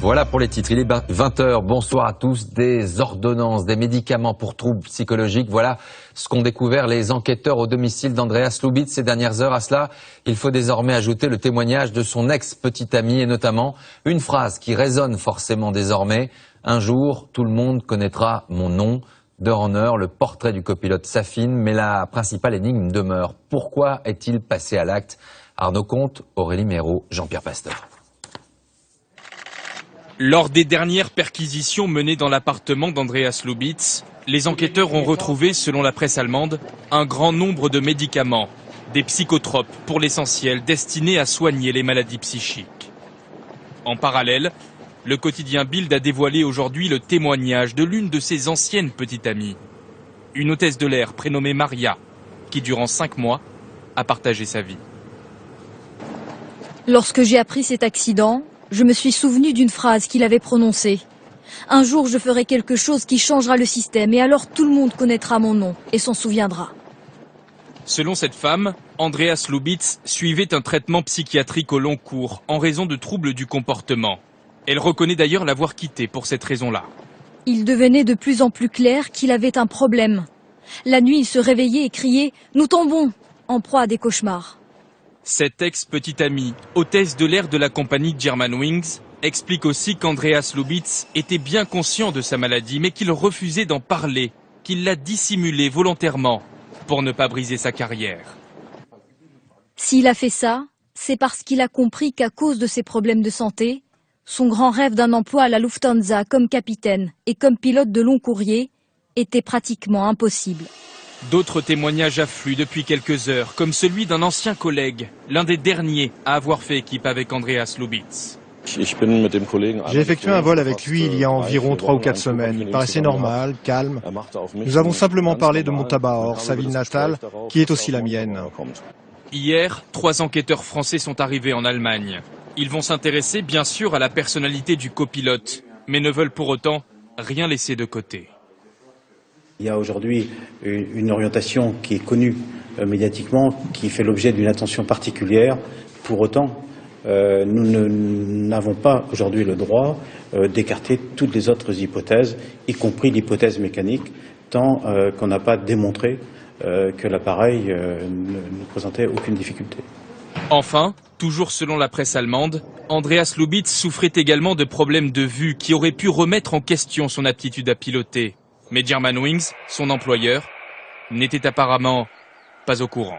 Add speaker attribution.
Speaker 1: Voilà pour les titres, il est 20h, bonsoir à tous. Des ordonnances, des médicaments pour troubles psychologiques, voilà ce qu'ont découvert les enquêteurs au domicile d'Andreas Lubitz ces dernières heures. À cela, il faut désormais ajouter le témoignage de son ex-petite amie et notamment une phrase qui résonne forcément désormais. Un jour, tout le monde connaîtra mon nom. D'heure en heure, le portrait du copilote s'affine, mais la principale énigme demeure. Pourquoi est-il passé à l'acte? Arnaud Comte, Aurélie Méraud, Jean-Pierre Pasteur.
Speaker 2: Lors des dernières perquisitions menées dans l'appartement d'Andreas Lubitz, les enquêteurs ont retrouvé, selon la presse allemande, un grand nombre de médicaments, des psychotropes pour l'essentiel destinés à soigner les maladies psychiques. En parallèle, le quotidien Bild a dévoilé aujourd'hui le témoignage de l'une de ses anciennes petites amies, une hôtesse de l'air prénommée Maria, qui durant 5 mois a partagé sa vie.
Speaker 3: Lorsque j'ai appris cet accident, je me suis souvenu d'une phrase qu'il avait prononcée. Un jour, je ferai quelque chose qui changera le système et alors tout le monde connaîtra mon nom et s'en souviendra.
Speaker 2: Selon cette femme, Andreas Lubitz suivait un traitement psychiatrique au long cours en raison de troubles du comportement. Elle reconnaît d'ailleurs l'avoir quitté pour cette raison-là.
Speaker 3: Il devenait de plus en plus clair qu'il avait un problème. La nuit, il se réveillait et criait « Nous tombons !» en proie à des cauchemars.
Speaker 2: Cette ex-petite amie, hôtesse de l'air de la compagnie Germanwings, explique aussi qu'Andreas Lubitz était bien conscient de sa maladie, mais qu'il refusait d'en parler, qu'il l'a dissimulée volontairement pour ne pas briser sa carrière.
Speaker 3: S'il a fait ça, c'est parce qu'il a compris qu'à cause de ses problèmes de santé, son grand rêve d'un emploi à la Lufthansa comme capitaine et comme pilote de long courrier était pratiquement impossible.
Speaker 2: D'autres témoignages affluent depuis quelques heures, comme celui d'un ancien collègue, l'un des derniers à avoir fait équipe avec Andreas Lubitz.
Speaker 4: J'ai effectué un vol avec lui il y a environ 3 ou 4 semaines. Il paraissait normal, calme. Nous avons simplement parlé de Montabaur, sa ville natale, qui est aussi la mienne.
Speaker 2: Hier, 3 enquêteurs français sont arrivés en Allemagne. Ils vont s'intéresser bien sûr à la personnalité du copilote, mais ne veulent pour autant rien laisser de côté.
Speaker 5: Il y a aujourd'hui une orientation qui est connue médiatiquement, qui fait l'objet d'une attention particulière. Pour autant, nous n'avons pas aujourd'hui le droit d'écarter toutes les autres hypothèses, y compris l'hypothèse mécanique, tant qu'on n'a pas démontré que l'appareil ne présentait aucune difficulté.
Speaker 2: Enfin, toujours selon la presse allemande, Andreas Lubitz souffrait également de problèmes de vue qui auraient pu remettre en question son aptitude à piloter. Mais Germanwings, son employeur, n'était apparemment pas au courant.